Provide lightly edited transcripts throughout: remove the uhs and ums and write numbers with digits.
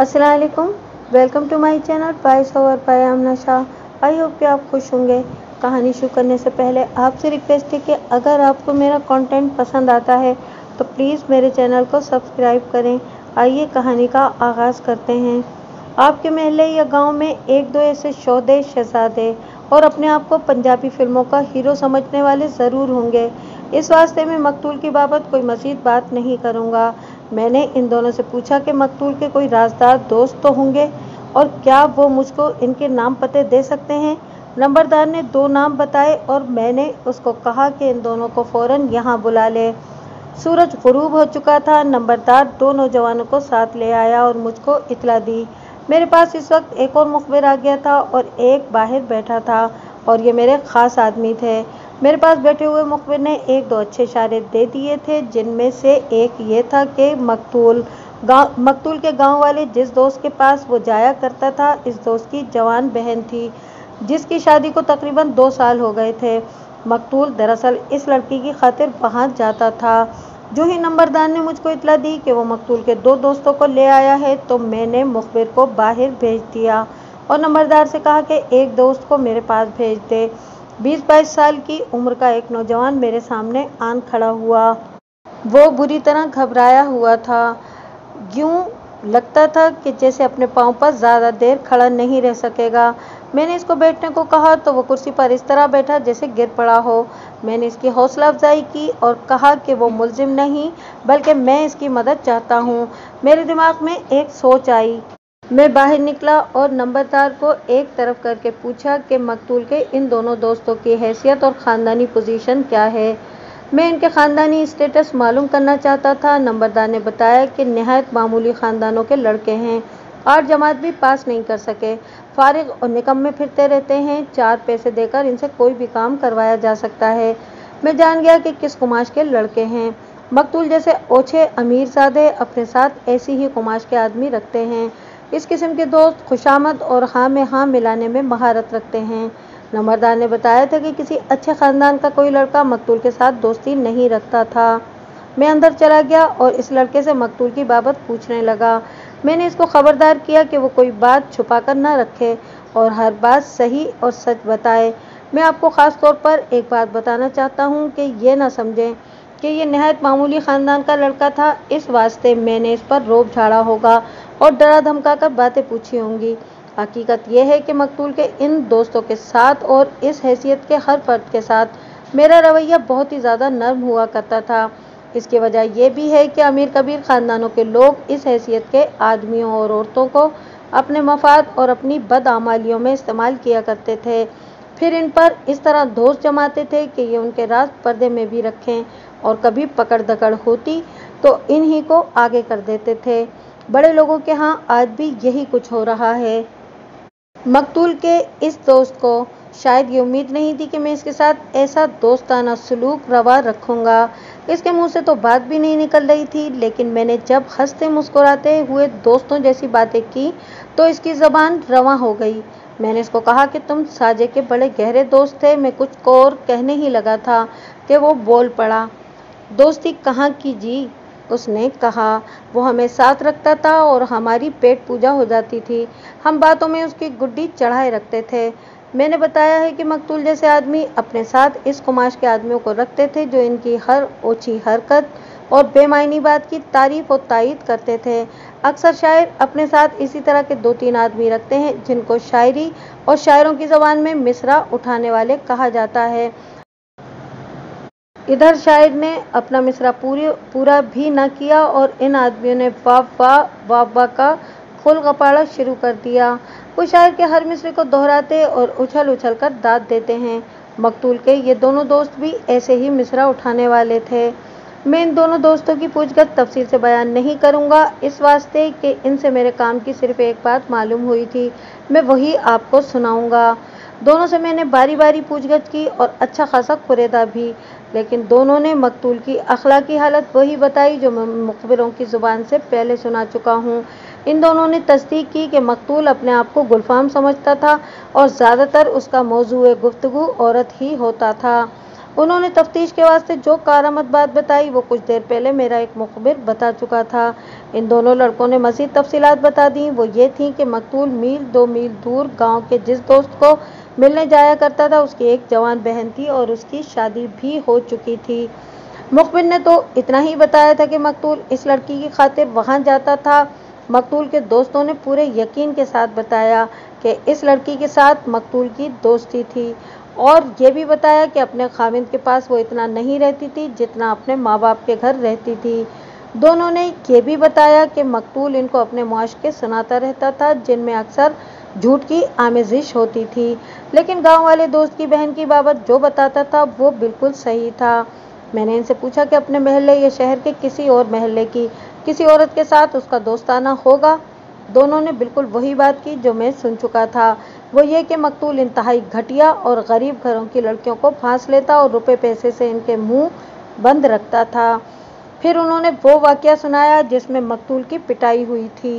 अस्सलाम वालेकुम, welcome to my channel voice over by Aamna Shah. I hope कि आप खुश होंगे। कहानी शुरू करने से पहले आपसे रिक्वेस्ट है कि अगर आपको मेरा कंटेंट पसंद आता है तो प्लीज़ मेरे चैनल को सब्सक्राइब करें। आइए कहानी का आगाज़ करते हैं। आपके महल्ले या गांव में एक दो ऐसे शोधे शहजादे और अपने आप को पंजाबी फिल्मों का हीरो समझने वाले ज़रूर होंगे। इस वास्ते में मकतूल की बाबत कोई मज़ीद बात नहीं करूँगा। मैंने इन दोनों से पूछा कि मकतूल के कोई राजदार दोस्त तो होंगे और क्या वो मुझको इनके नाम पते दे सकते हैं। नंबरदार ने 2 नाम बताए और मैंने उसको कहा कि इन दोनों को फ़ौरन यहाँ बुला ले। सूरज गुरूब हो चुका था। नंबरदार 2 नौजवानों को साथ ले आया और मुझको इतला दी। मेरे पास इस वक्त एक और मुखबिर आ गया था और एक बाहर बैठा था और ये मेरे ख़ास आदमी थे। मेरे पास बैठे हुए मुखबिर ने 1-2 अच्छे इशारे दे दिए थे, जिनमें से एक ये था कि मकतूल के गांव वाले जिस दोस्त के पास वो जाया करता था, इस दोस्त की जवान बहन थी जिसकी शादी को तकरीबन 2 साल हो गए थे। मकतूल दरअसल इस लड़की की खातिर वहाँ जाता था। जो ही नंबरदार ने मुझको इतला दी कि वो मकतूल के 2 दोस्तों को ले आया है तो मैंने मुखबिर को बाहर भेज दिया और नंबरदार से कहा कि एक दोस्त को मेरे पास भेज दे। 20-22 साल की उम्र का एक नौजवान मेरे सामने आन खड़ा हुआ। वो बुरी तरह घबराया हुआ था। यूँ लगता था कि जैसे अपने पाँव पर ज़्यादा देर खड़ा नहीं रह सकेगा। मैंने इसको बैठने को कहा तो वो कुर्सी पर इस तरह बैठा जैसे गिर पड़ा हो। मैंने इसकी हौसला अफजाई की और कहा कि वो मुलजिम नहीं बल्कि मैं इसकी मदद चाहता हूँ। मेरे दिमाग में एक सोच आई। मैं बाहर निकला और नंबरदार को एक तरफ करके पूछा कि मकतूल के इन दोनों दोस्तों की हैसियत और ख़ानदानी पोजीशन क्या है। मैं इनके ख़ानदानी स्टेटस मालूम करना चाहता था। नंबरदार ने बताया कि नहायत मामूली ख़ानदानों के लड़के हैं, 8 जमात भी पास नहीं कर सके, फारिग और निकम्मे फिरते रहते हैं। 4 पैसे देकर इनसे कोई भी काम करवाया जा सकता है। मैं जान गया कि किस कुमाश के लड़के हैं। मकतूल जैसे ओछे अमीरजादे अपने साथ ऐसी ही कुमाश के आदमी रखते हैं। इस किस्म के दोस्त खुशामद और हाँ में हाँ मिलाने में महारत रखते हैं। नंबरदार ने बताया था कि किसी अच्छे ख़ानदान का कोई लड़का मकतूल के साथ दोस्ती नहीं रखता था। मैं अंदर चला गया और इस लड़के से मकतूल की बाबत पूछने लगा। मैंने इसको खबरदार किया कि वो कोई बात छुपा कर न रखे और हर बात सही और सच बताए। मैं आपको ख़ास तौर पर एक बात बताना चाहता हूँ कि ये ना समझें कि ये नहायत मामूली ख़ानदान का लड़का था। इस वास्ते मैंने इस पर रोब झाड़ा होगा और डरा धमका कर बातें पूछी होंगी। हकीकत यह है कि मकतूल के इन दोस्तों के साथ और इस हैसियत के हर फर्द के साथ मेरा रवैया बहुत ही ज़्यादा नर्म हुआ करता था। इसकी वजह यह भी है कि अमीर कबीर ख़ानदानों के लोग इस हैसियत के आदमियों और औरतों को अपने मफाद और अपनी बदआमालियों में इस्तेमाल किया करते थे। फिर इन पर इस तरह दोस्त जमाते थे कि ये उनके राज पर्दे में भी रखें और कभी पकड़ दकड़ होती तो इन्हीं को आगे कर देते थे। बड़े लोगों के यहाँ आज भी यही कुछ हो रहा है। मकतूल के इस दोस्त को शायद ये उम्मीद नहीं थी कि मैं इसके साथ ऐसा दोस्ताना सलूक रवा रखूँगा। इसके मुंह से तो बात भी नहीं निकल रही थी, लेकिन मैंने जब हंसते मुस्कुराते हुए दोस्तों जैसी बातें की तो इसकी ज़बान रवां हो गई। मैंने इसको कहा कि तुम साजे के बड़े गहरे दोस्त थे। मैं कुछ को और कहने ही लगा था कि वो बोल पड़ा। दोस्ती कहाँ की जी, उसने कहा। वो हमें साथ रखता था और हमारी पेट पूजा हो जाती थी। हम बातों में उसकी गुड्डी चढ़ाए रखते थे। मैंने बताया है कि मकतूल जैसे आदमी अपने साथ इस कुमाश के आदमियों को रखते थे जो इनकी हर ओछी हरकत और बेमायनी बात की तारीफ और तायीद करते थे। अक्सर शायर अपने साथ इसी तरह के 2-3 आदमी रखते हैं जिनको शायरी और शायरों की ज़बान में मिसरा उठाने वाले कहा जाता है। इधर शायर ने अपना मिसरा पूरा भी न किया और इन आदमियों ने वाह का खुल गपाड़ा शुरू कर दिया। वो शायर के हर मिसरे को दोहराते और उछल उछल कर दाद देते हैं। मकतूल के ये दोनों दोस्त भी ऐसे ही मिसरा उठाने वाले थे। मैं इन दोनों दोस्तों की पूछगछ तफसील से बयान नहीं करूँगा, इस वास्ते कि इनसे मेरे काम की सिर्फ एक बात मालूम हुई थी, मैं वही आपको सुनाऊँगा। दोनों से मैंने बारी बारी पूछगछ की और अच्छा खासा कुरेदा भी, लेकिन दोनों ने मकतूल की अखलाकी हालत वही बताई जो मैं मुखबिरों की ज़ुबान से पहले सुना चुका हूँ। इन दोनों ने तस्दीक की कि मकतूल अपने आप को गुलफाम समझता था और ज़्यादातर उसका मौजूए गुफ्तगू औरत ही होता था। उन्होंने तफ्तीश के वास्ते जो कारआमद बात बताई वो कुछ देर पहले मेरा एक मुखबिर बता चुका था। इन दोनों लड़कों ने मज़ीद तफसीलात बता दी। वो ये थी कि मकतूल मील 2 मील दूर गांव के जिस दोस्त को मिलने जाया करता था उसकी एक जवान बहन थी और उसकी शादी भी हो चुकी थी। मुखबिर ने तो इतना ही बताया था कि मकतूल इस लड़की की खातिर वहां जाता था। मकतूल के दोस्तों ने पूरे यकीन के साथ बताया कि इस लड़की के साथ मकतूल की दोस्ती थी और ये भी बताया कि अपने खाविंद के पास वो इतना नहीं रहती थी जितना अपने माँ बाप के घर रहती थी। दोनों ने ये भी बताया कि मकतूल इनको अपने मुआशके सुनाता रहता था जिनमें अक्सर झूठ की आमेजिश होती थी, लेकिन गांव वाले दोस्त की बहन की बाबत जो बताता था वो बिल्कुल सही था। मैंने इनसे पूछा कि अपने महल्ले या शहर के किसी और महल्ले की किसी औरत के साथ उसका दोस्ताना होगा। दोनों ने बिल्कुल वही बात की जो मैं सुन चुका था, वो ये कि मकतूल इंतहाई घटिया और गरीब घरों की लड़कियों को फांस लेता और रुपए पैसे से इनके मुंह बंद रखता था। फिर उन्होंने वो वाकया सुनाया जिसमें मकतूल की पिटाई हुई थी।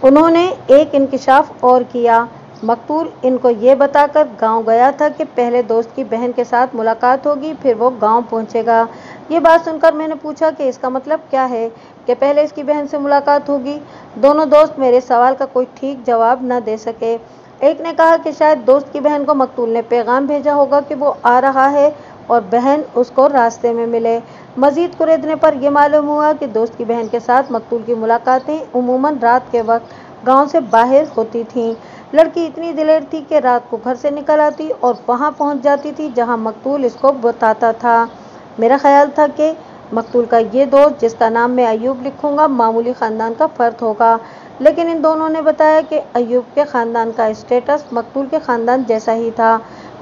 उन्होंने एक इंकिशाफ और किया। मकतूल इनको ये बताकर गांव गया था कि पहले दोस्त की बहन के साथ मुलाकात होगी, फिर वो गांव पहुंचेगा। ये बात सुनकर मैंने पूछा कि इसका मतलब क्या है कि पहले इसकी बहन से मुलाकात होगी। दोनों दोस्त मेरे सवाल का कोई ठीक जवाब न दे सके। एक ने कहा कि शायद दोस्त की बहन को मकतूल ने पैगाम भेजा होगा कि वो आ रहा है और बहन उसको रास्ते में मिले। मजीद कुरेदने पर यह मालूम हुआ कि दोस्त की बहन के साथ मकतूल की मुलाकातें उमूमन रात के वक्त गांव से बाहर होती थीं। लड़की इतनी दिलेर थी कि रात को घर से निकल आती और वहां पहुंच जाती थी जहां मकतूल इसको बताता था। मेरा ख्याल था कि मकतूल का ये दोस्त, जिसका नाम मैं अयूब लिखूंगा, मामूली ख़ानदान का फ़र्द होगा, लेकिन इन दोनों ने बताया कि अयूब के ख़ानदान का स्टेटस मकतूल के ख़ानदान जैसा ही था।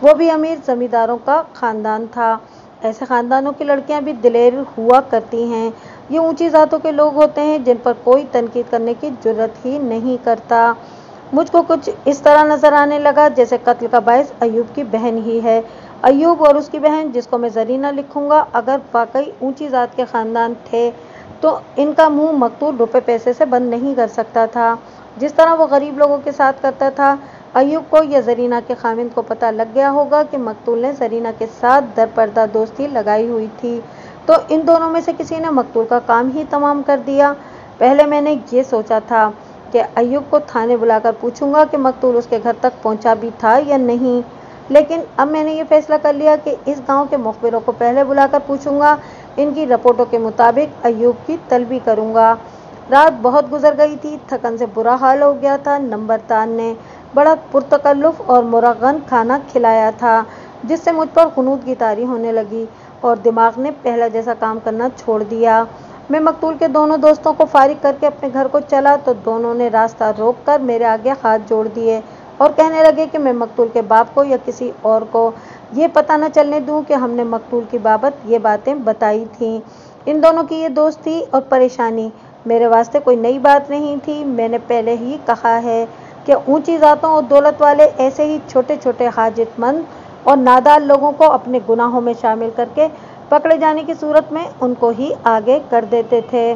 वो भी अमीर ज़मींदारों का ख़ानदान था। ऐसे ख़ानदानों की लड़कियां भी दिलेर हुआ करती हैं। ये ऊंची ज़ातों के लोग होते हैं जिन पर कोई तनकीद करने की जुर्रत ही नहीं करता। मुझको कुछ इस तरह नजर आने लगा जैसे कत्ल का बायस अयूब की बहन ही है। अयूब और उसकी बहन, जिसको मैं ज़रीना लिखूंगा, अगर वाकई ऊंची ज़ात के ख़ानदान थे तो इनका मुंह मकतूल रुपए पैसे से बंद नहीं कर सकता था जिस तरह वो गरीब लोगों के साथ करता था। अयूब को या ज़रीना के खामिंद को पता लग गया होगा कि मकतूल ने ज़रीना के साथ दरपर्दा दोस्ती लगाई हुई थी, तो इन दोनों में से किसी ने मकतूल का काम ही तमाम कर दिया। पहले मैंने ये सोचा था कि अयूब को थाने बुलाकर पूछूंगा कि मकतूल उसके घर तक पहुंचा भी था या नहीं, लेकिन अब मैंने ये फैसला कर लिया कि इस गांव के मुखबिरों को पहले बुलाकर पूछूंगा। इनकी रिपोर्टों के मुताबिक अयूब की तलबी करूंगा। रात बहुत गुजर गई थी, थकन से बुरा हाल हो गया था। नंबरदार ने बड़ा पुरतकल्लुफ़ और मुरगन खाना खिलाया था जिससे मुझ पर खुनूद की तारी होने लगी और दिमाग ने पहला जैसा काम करना छोड़ दिया। मैं मकतूल के दोनों दोस्तों को फारिग करके अपने घर को चला तो दोनों ने रास्ता रोक कर मेरे आगे हाथ जोड़ दिए और कहने लगे कि मैं मकतूल के बाप को या किसी और को ये पता न चलने दूं कि हमने मकतूल की बाबत ये बातें बताई थीं। इन दोनों की ये दोस्ती और परेशानी मेरे वास्ते कोई नई बात नहीं थी। मैंने पहले ही कहा है कि ऊंची ज़ातों और दौलत वाले ऐसे ही छोटे छोटे हाजतमंद और नादार लोगों को अपने गुनाहों में शामिल करके पकड़े जाने की सूरत में उनको ही आगे कर देते थे।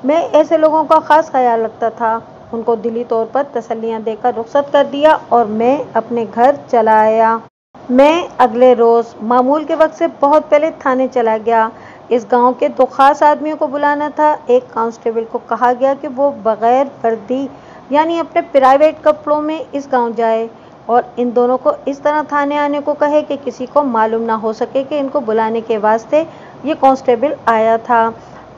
मैं ऐसे लोगों का ख़ास ख्याल रखता था। उनको दिली तौर पर तसल्लियाँ देकर रुखसत कर दिया और मैं अपने घर चला आया। मैं अगले रोज़ मामूल के वक्त से बहुत पहले थाने चला गया। इस गांव के दो ख़ास आदमियों को बुलाना था। एक कांस्टेबल को कहा गया कि वो बग़ैर वर्दी यानी अपने प्राइवेट कपड़ों में इस गांव जाए और इन दोनों को इस तरह थाने आने को कहे कि किसी को मालूम ना हो सके कि इनको बुलाने के वास्ते ये कांस्टेबल आया था।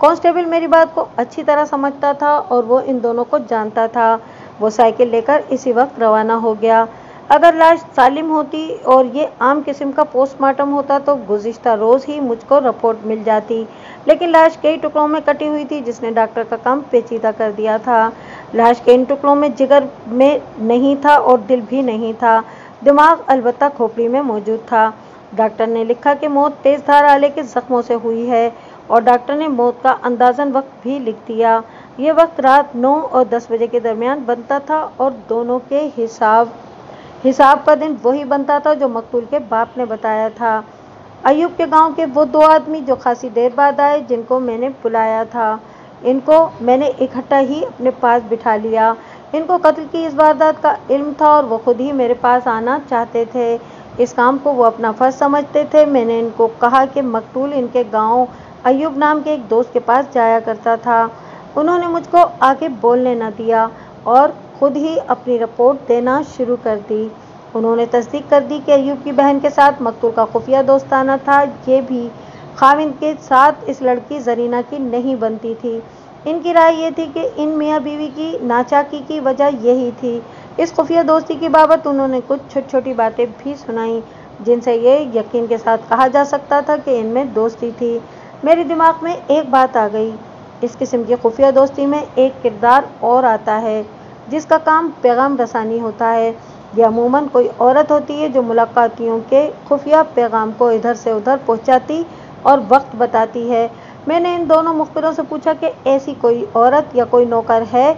कांस्टेबल मेरी बात को अच्छी तरह समझता था और वो इन दोनों को जानता था। वो साइकिल लेकर इसी वक्त रवाना हो गया। अगर लाश सालिम होती और ये आम किस्म का पोस्टमार्टम होता तो गुज़िश्ता रोज़ ही मुझको रिपोर्ट मिल जाती, लेकिन लाश कई टुकड़ों में कटी हुई थी जिसने डॉक्टर का काम पेचीदा कर दिया था। लाश के इन टुकड़ों में जिगर में नहीं था और दिल भी नहीं था। दिमाग अलबत्ता खोपड़ी में मौजूद था। डॉक्टर ने लिखा कि मौत तेज़ धार आले के ज़ख्मों से हुई है और डॉक्टर ने मौत का अंदाज़न वक्त भी लिख दिया। ये वक्त रात 9 और 10 बजे के दरमियान बनता था और दोनों के हिसाब का दिन वही बनता था जो मकतूल के बाप ने बताया था। अयूब के गांव के वो दो आदमी जो खासी देर बाद आए, जिनको मैंने बुलाया था, इनको मैंने इकट्ठा ही अपने पास बिठा लिया। इनको कत्ल की इस वारदात का इल्म था और वो खुद ही मेरे पास आना चाहते थे। इस काम को वो अपना फर्ज समझते थे। मैंने इनको कहा कि मकतूल इनके गांव अय्यूब नाम के एक दोस्त के पास जाया करता था। उन्होंने मुझको आगे बोलने न दिया और खुद ही अपनी रिपोर्ट देना शुरू कर दी। उन्होंने तस्दीक कर दी कि अय्यूब की बहन के साथ मकतूल का खुफिया दोस्ताना था। ये भी खाविंद के साथ इस लड़की जरीना की नहीं बनती थी। इनकी राय ये थी कि इन मियाँ बीवी की नाचाकी की वजह यही थी। इस खुफिया दोस्ती की बाबत उन्होंने कुछ छोटी छोटी बातें भी सुनाई जिनसे ये यकीन के साथ कहा जा सकता था कि इनमें दोस्ती थी। मेरे दिमाग में एक बात आ गई, इस किस्म की खुफिया दोस्ती में एक किरदार और आता है जिसका काम पैगाम रसानी होता है। यह अमूमन कोई औरत होती है जो मुलाकातियों के खुफिया पैगाम को इधर से उधर पहुंचाती और वक्त बताती है। मैंने इन दोनों मुखबिरों से पूछा कि ऐसी कोई औरत या कोई नौकर है।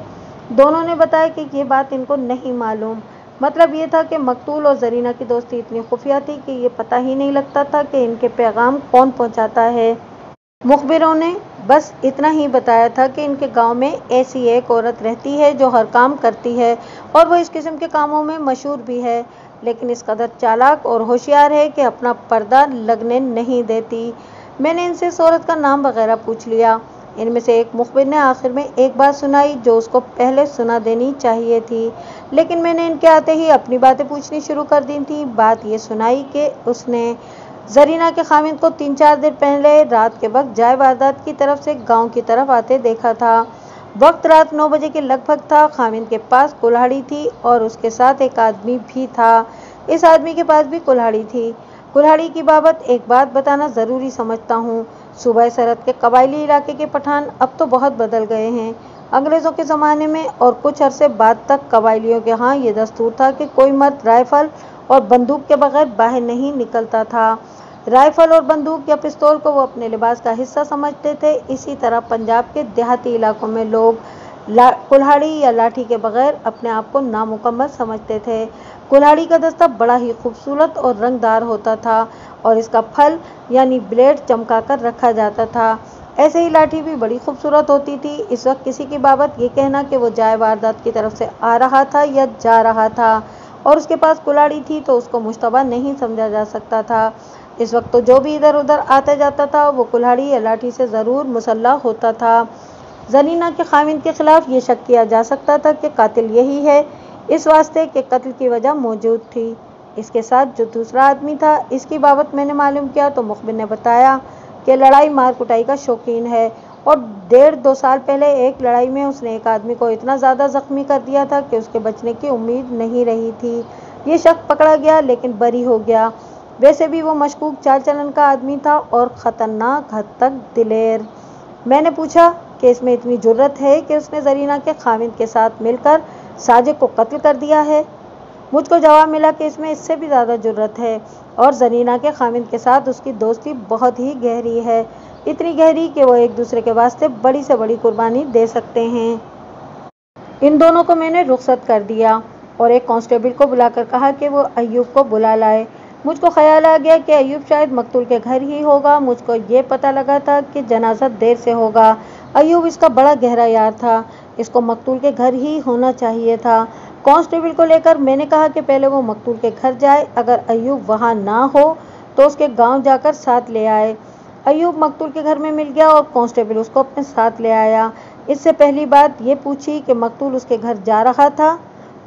दोनों ने बताया कि ये बात इनको नहीं मालूम। मतलब ये था कि मकतूल और जरीना की दोस्ती इतनी खुफिया थी कि ये पता ही नहीं लगता था कि इनके पैगाम कौन पहुंचाता है। मुखबिरों ने बस इतना ही बताया था कि इनके गांव में ऐसी एक औरत रहती है जो हर काम करती है और वो इस किस्म के कामों में मशहूर भी है, लेकिन इस कदर चालाक और होशियार है कि अपना पर्दा लगने नहीं देती। मैंने इनसे इस औरत का नाम वगैरह पूछ लिया। इनमें से एक मुखबिर ने आखिर में एक बात सुनाई जो उसको पहले सुना देनी चाहिए थी, लेकिन मैंने इनके आते ही अपनी बातें पूछनी शुरू कर दी थी। बात ये सुनाई कि उसने जरीना के खाविंद को 3-4 दिन पहले रात के वक्त जाए वारदात की तरफ से गांव की तरफ आते देखा था। वक्त रात 9 बजे के लगभग था। खाविंद के पास कुल्हाड़ी थी और उसके साथ एक आदमी भी था। इस आदमी के पास भी कुल्हाड़ी थी। कुल्हाड़ी की बाबत एक बात बताना ज़रूरी समझता हूँ। सूबा सरहद के कबायली इलाके के पठान अब तो बहुत बदल गए हैं। अंग्रेज़ों के ज़माने में और कुछ अरसे बाद तक कबायलियों के यहाँ ये दस्तूर था कि कोई मर्द राइफल और बंदूक के बगैर बाहर नहीं निकलता था। राइफल और बंदूक या पिस्तौल को वो अपने लिबास का हिस्सा समझते थे। इसी तरह पंजाब के देहाती इलाकों में लोग कुल्हाड़ी या लाठी के बगैर अपने आप को नामुकम्मल समझते थे। कुल्हाड़ी का दस्ता बड़ा ही खूबसूरत और रंगदार होता था और इसका फल यानी ब्लेड चमका कर रखा जाता था। ऐसे ही लाठी भी बड़ी खूबसूरत होती थी। इस वक्त किसी की बाबत ये कहना कि वो जाए वारदात की तरफ से आ रहा था या जा रहा था और उसके पास कुल्हाड़ी थी तो उसको मुश्तबा नहीं समझा जा सकता था। इस वक्त तो जो भी इधर उधर आता जाता था वो कुल्हाड़ी या लाठी से ज़रूर मुसल्लह होता था। जरीना के खाविंद के खिलाफ ये शक किया जा सकता था कि कातिल यही है, इस वास्ते कि कत्ल की वजह मौजूद थी। इसके साथ जो दूसरा आदमी था, इसकी बाबत मैंने मालूम किया तो मुखबिर ने बताया कि लड़ाई मार कुटाई का शौकीन है और 1.5-2 साल पहले एक लड़ाई में उसने एक आदमी को इतना ज़्यादा ज़ख्मी कर दिया था कि उसके बचने की उम्मीद नहीं रही थी। ये शख्स पकड़ा गया लेकिन बरी हो गया। वैसे भी वो मशकूक चाल चलन का आदमी था और ख़तरनाक हद तक दिलेर। मैंने पूछा कि इसमें इतनी जुर्रत है कि उसने जरीना के खाविंद के साथ मिलकर साजिद को कत्ल कर दिया है। मुझको जवाब मिला कि इसमें इससे भी ज़्यादा जुर्रत है और जरीना के खाविंद के साथ उसकी दोस्ती बहुत ही गहरी है, इतनी गहरी कि वो एक दूसरे के वास्ते बड़ी से बड़ी कुर्बानी दे सकते हैं। इन दोनों को मैंने रुखसत कर दिया और एक कांस्टेबल को बुलाकर कहा कि वो अय्यूब को बुला लाए। मुझको ख्याल आ गया कि अय्यूब शायद मकतूल के घर ही होगा। मुझको ये पता लगा था कि जनाजा देर से होगा। अय्यूब इसका बड़ा गहरा यार था, इसको मकतूल के घर ही होना चाहिए था। कांस्टेबल को लेकर मैंने कहा कि पहले वो मकतूल के घर जाए, अगर अय्यूब वहाँ ना हो तो उसके गांव जाकर साथ ले आए। अय्यूब मकतूल के घर में मिल गया और कांस्टेबल उसको अपने साथ ले आया। इससे पहली बात ये पूछी कि मकतूल उसके घर जा रहा था,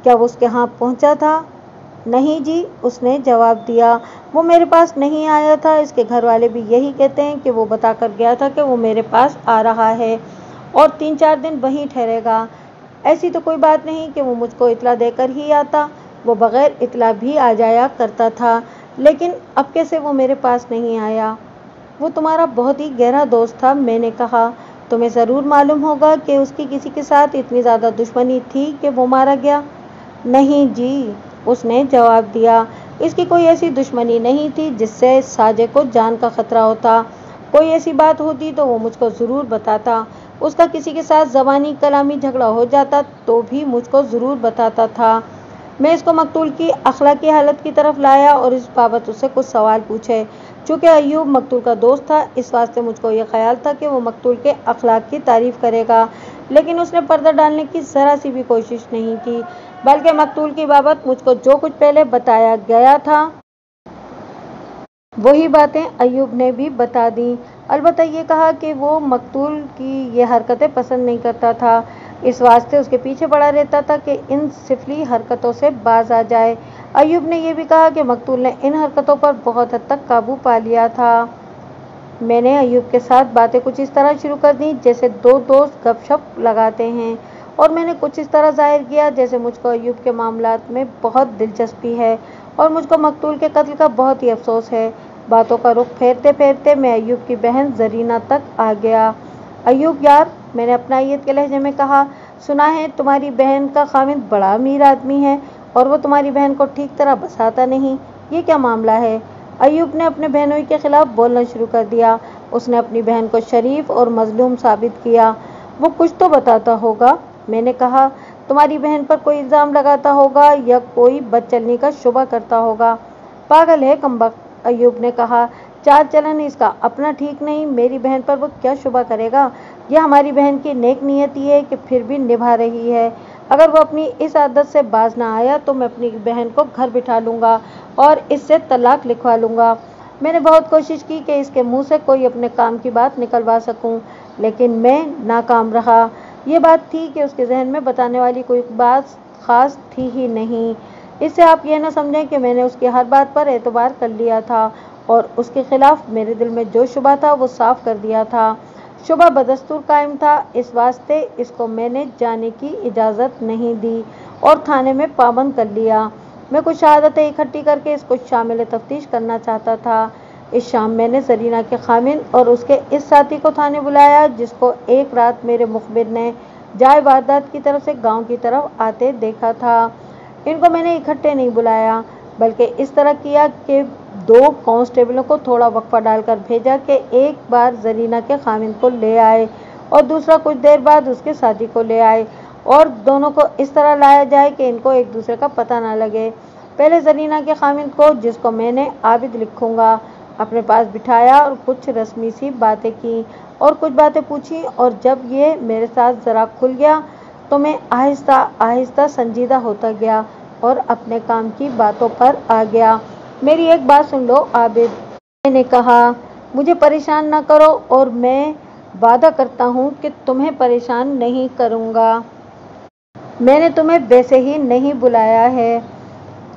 क्या वो उसके यहाँ पहुँचा था? नहीं जी, उसने जवाब दिया, वो मेरे पास नहीं आया था। इसके घर वाले भी यही कहते हैं कि वो बता कर गया था कि वो मेरे पास आ रहा है और 3-4 दिन वहीं ठहरेगा। ऐसी तो कोई बात नहीं कि वो मुझको इतला देकर ही आता, वो बग़ैर इतला भी आ जाया करता था, लेकिन अब कैसे वो मेरे पास नहीं आया? वो तुम्हारा बहुत ही गहरा दोस्त था, मैंने कहा। तुम्हें ज़रूर मालूम होगा कि उसकी किसी के साथ इतनी ज़्यादा दुश्मनी थी कि वो मारा गया। नहीं जी, उसने जवाब दिया, इसकी कोई ऐसी दुश्मनी नहीं थी जिससे साजे को जान का खतरा होता। कोई ऐसी बात होती तो वो मुझको ज़रूर बताता। उसका किसी के साथ ज़बानी कलामी झगड़ा हो जाता तो भी मुझको ज़रूर बताता था। मैं इसको मकतूल की अखलाकी हालत की तरफ लाया और इस बाबत उससे कुछ सवाल पूछे। चूँकि अय्यूब मकतूल का दोस्त था, इस वास्ते मुझको ये ख्याल था कि वो मकतूल के अखलाक की तारीफ़ करेगा, लेकिन उसने पर्दा डालने की ज़रा सी भी कोशिश नहीं की, बल्कि मकतूल की बाबत मुझको जो कुछ पहले बताया गया था वही बातें अय्यूब ने भी बता दी। अलबत्ता ये कहा कि वो मकतूल की ये हरकतें पसंद नहीं करता था, इस वास्ते उसके पीछे पड़ा रहता था कि इन सिफली हरकतों से बाज आ जाए। अय्यूब ने यह भी कहा कि मकतूल ने इन हरकतों पर बहुत हद तक काबू पा लिया था। मैंने अय्यूब के साथ बातें कुछ इस तरह शुरू कर दी जैसे दो दोस्त गपशप लगाते हैं, और मैंने कुछ इस तरह जाहिर किया जैसे मुझको अय्यूब के मामलात में बहुत दिलचस्पी है और मुझको मकतूल के कत्ल का बहुत ही अफसोस है। बातों का रुख फेरते फेरते मैं अय्यूब की बहन जरीना तक आ गया। अय्यूब यार, मैंने अपनायत के लहजे में कहा, सुना है तुम्हारी बहन का खाविंद बड़ा अमीर आदमी है और वो तुम्हारी बहन को ठीक तरह बसाता नहीं, ये क्या मामला है? अय्यूब ने अपने बहनोई के खिलाफ बोलना शुरू कर दिया। उसने अपनी बहन को शरीफ और मजलूम साबित किया। वो कुछ तो बताता होगा। मैंने कहा, तुम्हारी बहन पर कोई इल्ज़ाम लगाता होगा या कोई बदचलनी का शुबा करता होगा। पागल है कमबख्त, अय्यूब ने कहा, चाल चलन इसका अपना ठीक नहीं, मेरी बहन पर वो क्या शुबा करेगा? यह हमारी बहन की नेक नियति है कि फिर भी निभा रही है। अगर वो अपनी इस आदत से बाज ना आया तो मैं अपनी बहन को घर बिठा लूँगा और इससे तलाक लिखवा लूँगा। मैंने बहुत कोशिश की कि इसके मुंह से कोई अपने काम की बात निकलवा सकूं, लेकिन मैं नाकाम रहा। ये बात थी कि उसके जहन में बताने वाली कोई बात खास थी ही नहीं। इससे आप ये न समझें कि मैंने उसकी हर बात पर एतबार कर लिया था और उसके खिलाफ मेरे दिल में जो शुबा था वो साफ कर दिया था। शुबा बदस्तूर कायम था, इस वास्ते इसको मैंने जाने की इजाज़त नहीं दी और थाने में पाबंद कर लिया। मैं कुछ शहादतें इकट्ठी करके इसको शामिल तफ्तीश करना चाहता था। इस शाम मैंने जरीना के खामिन और उसके इस साथी को थाने बुलाया जिसको एक रात मेरे मुखबिर ने जाए वारदात की तरफ से गांव की तरफ आते देखा था। इनको मैंने इकट्ठे नहीं बुलाया, बल्कि इस तरह किया कि दो कांस्टेबलों को थोड़ा वक्फा डालकर भेजा कि एक बार जरीना के खामिन को ले आए और दूसरा कुछ देर बाद उसके साथी को ले आए, और दोनों को इस तरह लाया जाए कि इनको एक दूसरे का पता ना लगे। पहले जरीना के खामिन को, जिसको मैंने आबिद लिखूंगा, अपने पास बिठाया और कुछ रस्मी सी बातें की और कुछ बातें पूछी, और जब ये मेरे साथ ज़रा खुल गया तो मैं आहिस्ता आहिस्ता संजीदा होता गया और अपने काम की बातों पर आ गया। मेरी एक बात सुन लो आबिद, मैंने कहा, मुझे परेशान ना करो और मैं वादा करता हूँ कि तुम्हें परेशान नहीं करूँगा। मैंने तुम्हें वैसे ही नहीं बुलाया है,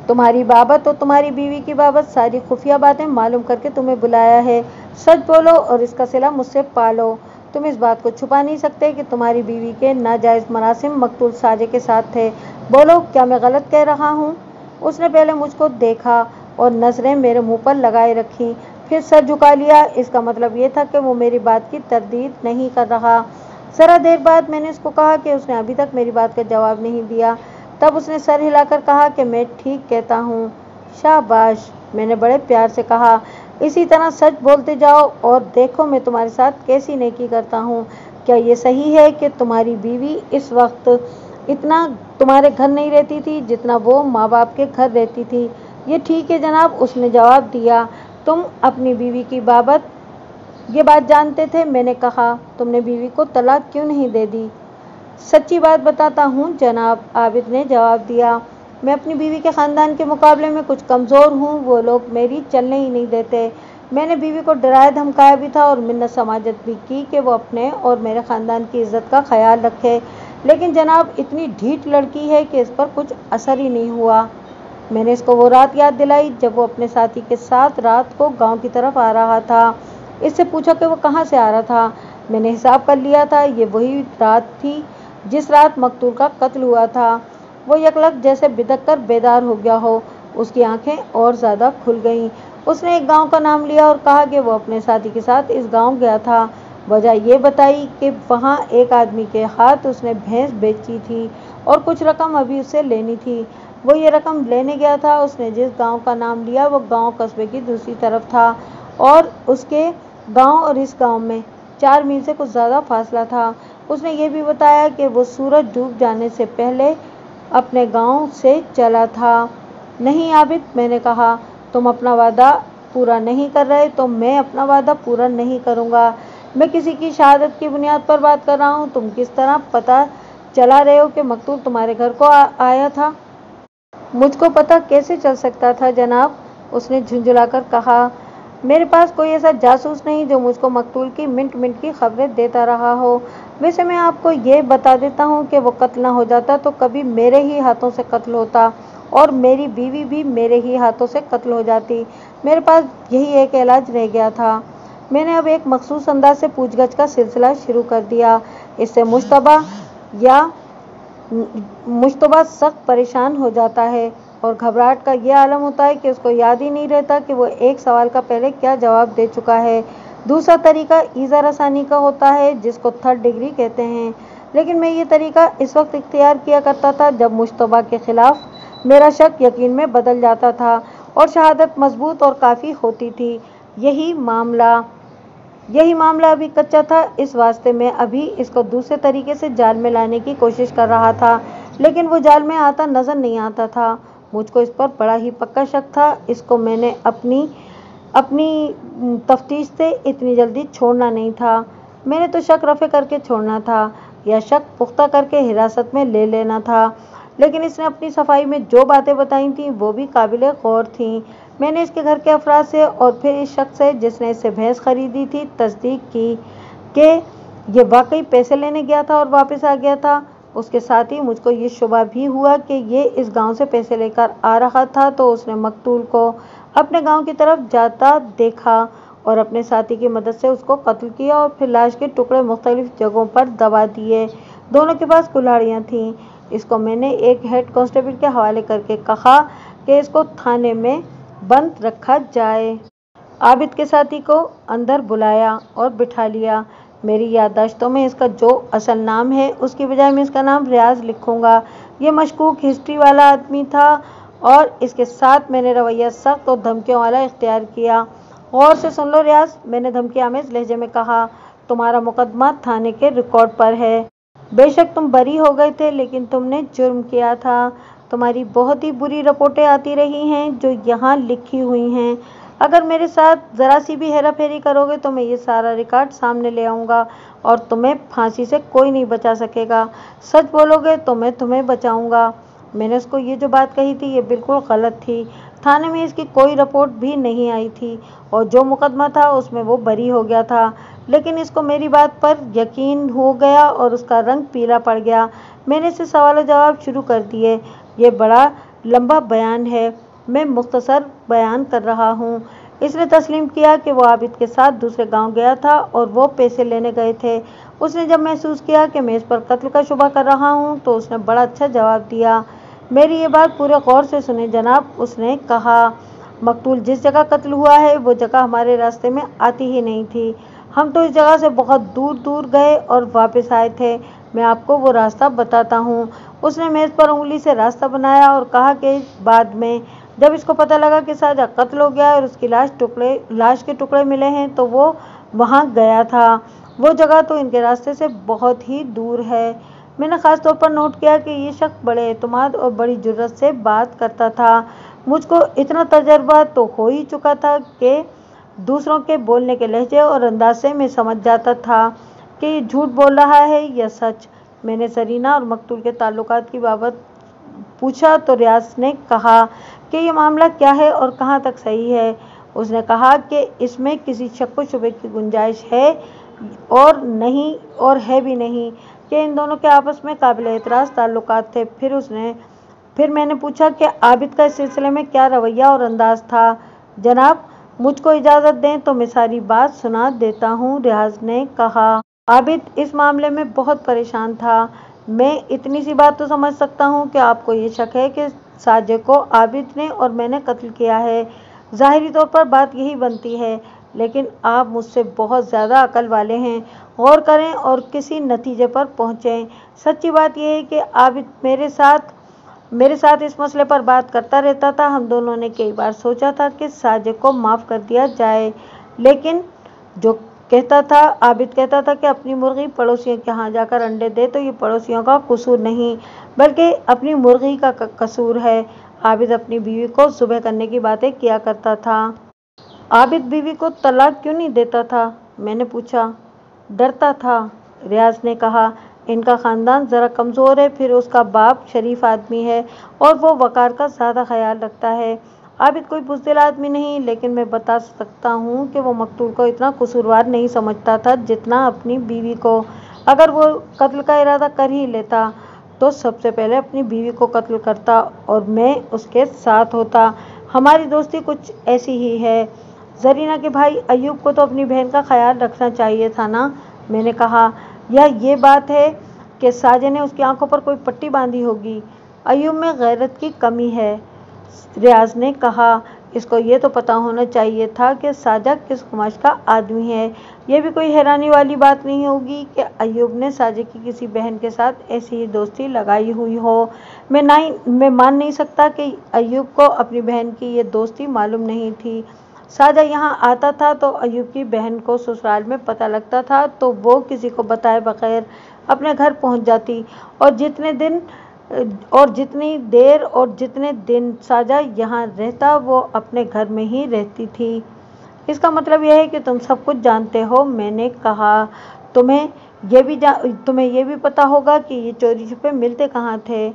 तुम्हारी बाबत और तुम्हारी बीवी की बाबत सारी खुफिया बातें मालूम करके तुम्हें बुलाया है। सच बोलो और इसका सिला मुझसे पालो। तुम इस बात को छुपा नहीं सकते कि तुम्हारी बीवी के नाजायज़ मरासिम मकतूल साजे के साथ थे। बोलो, क्या मैं गलत कह रहा हूँ? उसने पहले मुझको देखा और नज़रें मेरे मुंह पर लगाए रखी, फिर सर झुका लिया। इसका मतलब ये था कि वो मेरी बात की तरदीद नहीं कर रहा। ज़रा देर बाद मैंने उसको कहा कि उसने अभी तक मेरी बात का जवाब नहीं दिया। तब उसने सर हिलाकर कहा कि मैं ठीक कहता हूँ। शाबाश, मैंने बड़े प्यार से कहा, इसी तरह सच बोलते जाओ और देखो मैं तुम्हारे साथ कैसी नेकी करता हूँ। क्या ये सही है कि तुम्हारी बीवी इस वक्त इतना तुम्हारे घर नहीं रहती थी जितना वो माँ बाप के घर रहती थी? ये ठीक है जनाब, उसने जवाब दिया। तुम अपनी बीवी की बाबत ये बात जानते थे? मैंने कहा, तुमने बीवी को तलाक क्यों नहीं दे दी? सच्ची बात बताता हूँ जनाब, आबिद ने जवाब दिया, मैं अपनी बीवी के ख़ानदान के मुकाबले में कुछ कमज़ोर हूँ। वो लोग मेरी चलने ही नहीं देते। मैंने बीवी को डराया धमकाया भी था और मिन्नत समाजत भी की कि वो अपने और मेरे ख़ानदान की इज़्ज़त का ख्याल रखे, लेकिन जनाब इतनी ढीठ लड़की है कि इस पर कुछ असर ही नहीं हुआ। मैंने इसको वो रात याद दिलाई जब वो अपने साथी के साथ रात को गांव की तरफ आ रहा था। इससे पूछा कि वो कहाँ से आ रहा था। मैंने हिसाब कर लिया था, ये वही रात थी जिस रात मकतूल का कत्ल हुआ था। वो यकलक जैसे बिदक कर बेदार हो गया हो। उसकी आंखें और ज़्यादा खुल गईं। उसने एक गांव का नाम लिया और कहा कि वो अपने साथी के साथ इस गांव गया था। वजह ये बताई कि वहाँ एक आदमी के हाथ उसने भैंस बेची थी और कुछ रकम अभी उससे लेनी थी। वो ये रकम लेने गया था। उसने जिस गांव का नाम लिया वो गांव कस्बे की दूसरी तरफ था और उसके गांव और इस गांव में 4 मील से कुछ ज़्यादा फासला था। उसने ये भी बताया कि वो सूरज डूब जाने से पहले अपने गांव से चला था। नहीं आबिद, मैंने कहा, तुम अपना वादा पूरा नहीं कर रहे तो मैं अपना वादा पूरा नहीं करूँगा। मैं किसी की शहादत की बुनियाद पर बात कर रहा हूँ। तुम किस तरह पता चला रहे हो कि मकतूल तुम्हारे घर को आया था? मुझको पता कैसे चल सकता था जनाब, उसने झुंझलाकर कहा। मेरे पास कोई ऐसा जासूस नहीं जो मुझको मकतूल की मिनट मिनट की खबरें देता रहा हो। वैसे मैं आपको ये बता देता हूँ कि वो कत्ल न हो जाता तो कभी मेरे ही हाथों से कत्ल होता और मेरी बीवी भी मेरे ही हाथों से कत्ल हो जाती। मेरे पास यही एक इलाज रह गया था। मैंने अब एक मखसूस अंदाज से पूछगछ का सिलसिला शुरू कर दिया। इससे मुश्तबा सख्त परेशान हो जाता है और घबराहट का ये आलम होता है कि उसको याद ही नहीं रहता कि वो एक सवाल का पहले क्या जवाब दे चुका है। दूसरा तरीका ईज़ा रसानी का होता है जिसको थर्ड डिग्री कहते हैं, लेकिन मैं ये तरीका इस वक्त इख्तियार किया करता था जब मुश्तबा के खिलाफ मेरा शक यकीन में बदल जाता था और शहादत मजबूत और काफ़ी होती थी। यही मामला अभी कच्चा था, इस वास्ते मैं अभी इसको दूसरे तरीके से जाल में लाने की कोशिश कर रहा था, लेकिन वो जाल में आता नज़र नहीं आता था। मुझको इस पर बड़ा ही पक्का शक था। इसको मैंने अपनी तफ्तीश से इतनी जल्दी छोड़ना नहीं था। मैंने तो शक रफ़े करके छोड़ना था या शक पुख्ता करके हिरासत में ले लेना था, लेकिन इसने अपनी सफाई में जो बातें बताई थीं वो भी काबिले गौर थीं। मैंने इसके घर के अफराद से और फिर इस शख्स से जिसने इससे भैंस खरीदी थी तस्दीक की कि ये वाकई पैसे लेने गया था और वापस आ गया था। उसके साथ ही मुझको ये शुबा भी हुआ कि ये इस गांव से पैसे लेकर आ रहा था तो उसने मकतूल को अपने गांव की तरफ जाता देखा और अपने साथी की मदद से उसको कत्ल किया और फिर लाश के टुकड़े मुख्तलिफ जगहों पर दबा दिए। दोनों के पास कुल्हाड़ियाँ थीं। इसको मैंने एक हेड कांस्टेबल के हवाले करके कहा कि इसको थाने में बंद रखा जाए। आबिद के साथी को अंदर बुलाया और बिठा लिया। मेरी याददाश्तों में इसका जो असल नाम है उसकी बजाय मैं इसका नाम रियाज लिखूंगा। ये मशकूक हिस्ट्री वाला आदमी था और इसके साथ मैंने रवैया सख्त और धमकियों वाला इख्तियार किया। गौर से सुन लो रियाज, मैंने धमकी आमेज लहजे में कहा। तुम्हारा मुकदमा थाने के रिकॉर्ड पर है। बेशक तुम बरी हो गए थे लेकिन तुमने जुर्म किया था। तुम्हारी बहुत ही बुरी रिपोर्टें आती रही हैं जो यहाँ लिखी हुई हैं। अगर मेरे साथ ज़रा सी भी हेरा फेरी करोगे तो मैं ये सारा रिकॉर्ड सामने ले आऊँगा और तुम्हें फांसी से कोई नहीं बचा सकेगा। सच बोलोगे तो मैं तुम्हें बचाऊँगा। मैंने उसको ये जो बात कही थी ये बिल्कुल गलत थी। थाने में इसकी कोई रिपोर्ट भी नहीं आई थी और जो मुकदमा था उसमें वो बरी हो गया था, लेकिन इसको मेरी बात पर यकीन हो गया और उसका रंग पीला पड़ गया। मैंने इससे सवाल जवाब शुरू कर दिए। ये बड़ा लंबा बयान है, मैं मुख्तसर बयान कर रहा हूँ। इसने तस्लीम किया कि वो आबिद के साथ दूसरे गांव गया था और वो पैसे लेने गए थे। उसने जब महसूस किया कि मैं इस पर कत्ल का शुबा कर रहा हूँ तो उसने बड़ा अच्छा जवाब दिया। मेरी ये बात पूरे गौर से सुने जनाब, उसने कहा। मकतूल जिस जगह कत्ल हुआ है वो जगह हमारे रास्ते में आती ही नहीं थी। हम तो इस जगह से बहुत दूर दूर गए और वापस आए थे। मैं आपको वो रास्ता बताता हूँ। उसने मेज़ पर उंगली से रास्ता बनाया और कहा कि बाद में जब इसको पता लगा कि साजा कत्ल हो गया और उसकी लाश के टुकड़े मिले हैं तो वो वहाँ गया था। वो जगह तो इनके रास्ते से बहुत ही दूर है। मैंने ख़ास तौर पर नोट किया कि ये शख्स बड़े एतमाद और बड़ी जुर्रत से बात करता था। मुझको इतना तजर्बा तो हो ही चुका था कि दूसरों के बोलने के लहजे और अंदाज से मैं समझ जाता था कि ये झूठ बोल रहा है या सच। मैंने सरीना और मकतूल के ताल्लुकात की बाबत पूछा तो रियाज ने कहा कि ये मामला क्या है और कहाँ तक सही है। उसने कहा कि इसमें किसी शक व शुबे की गुंजाइश है और नहीं और है भी नहीं कि इन दोनों के आपस में काबिल एतराज़ ताल्लुकात थे। फिर मैंने पूछा कि आबिद का इस सिलसिले में क्या रवैया और अंदाज था। जनाब, मुझको इजाज़त दें तो मैं सारी बात सुना देता हूँ, रियाज ने कहा। आबिद इस मामले में बहुत परेशान था। मैं इतनी सी बात तो समझ सकता हूँ कि आपको ये शक है कि साजे को आबिद ने और मैंने कत्ल किया है। ज़ाहिरी तौर पर बात यही बनती है, लेकिन आप मुझसे बहुत ज़्यादा अकल वाले हैं। गौर करें और किसी नतीजे पर पहुँचें। सच्ची बात यह है कि आबिद मेरे साथ इस मसले पर बात करता रहता था। हम दोनों ने कई बार सोचा था कि साजे को माफ़ कर दिया जाए, लेकिन आबिद कहता था कि अपनी मुर्गी पड़ोसियों के यहाँ जाकर अंडे दे तो ये पड़ोसियों का कसूर नहीं बल्कि अपनी मुर्गी का कसूर है। आबिद अपनी बीवी को ज़ुबह करने की बातें किया करता था। आबिद बीवी को तलाक क्यों नहीं देता था? मैंने पूछा। डरता था, रियाज ने कहा। इनका ख़ानदान ज़रा कमज़ोर है, फिर उसका बाप शरीफ आदमी है और वो वक़ार का ज़्यादा ख्याल रखता है। आबिद कोई बुज़दिल आदमी नहीं, लेकिन मैं बता सकता हूँ कि वो मकतूल को इतना कसूरवार नहीं समझता था जितना अपनी बीवी को। अगर वो कत्ल का इरादा कर ही लेता तो सबसे पहले अपनी बीवी को कत्ल करता और मैं उसके साथ होता। हमारी दोस्ती कुछ ऐसी ही है। ज़रीना के भाई अयूब को तो अपनी बहन का ख्याल रखना चाहिए था ना, मैंने कहा। या ये बात है कि साजिद ने उसकी आंखों पर कोई पट्टी बांधी होगी। अयूब में गैरत की कमी है, रियाज ने कहा। इसको ये तो पता होना चाहिए था कि साजिद किस कुमाश का आदमी है। ये भी कोई हैरानी वाली बात नहीं होगी कि अयूब ने साजिद की किसी बहन के साथ ऐसी ही दोस्ती लगाई हुई हो। मैं मान नहीं सकता कि अयूब को अपनी बहन की ये दोस्ती मालूम नहीं थी। साजिद यहाँ आता था तो अयूब की बहन को ससुराल में पता लगता था तो वो किसी को बताए बगैर अपने घर पहुँच जाती और जितनी देर और जितने दिन साजिद यहाँ रहता वो अपने घर में ही रहती थी। इसका मतलब यह है कि तुम सब कुछ जानते हो, मैंने कहा। तुम्हें ये भी पता होगा कि ये चोरी छुपे मिलते कहाँ थे।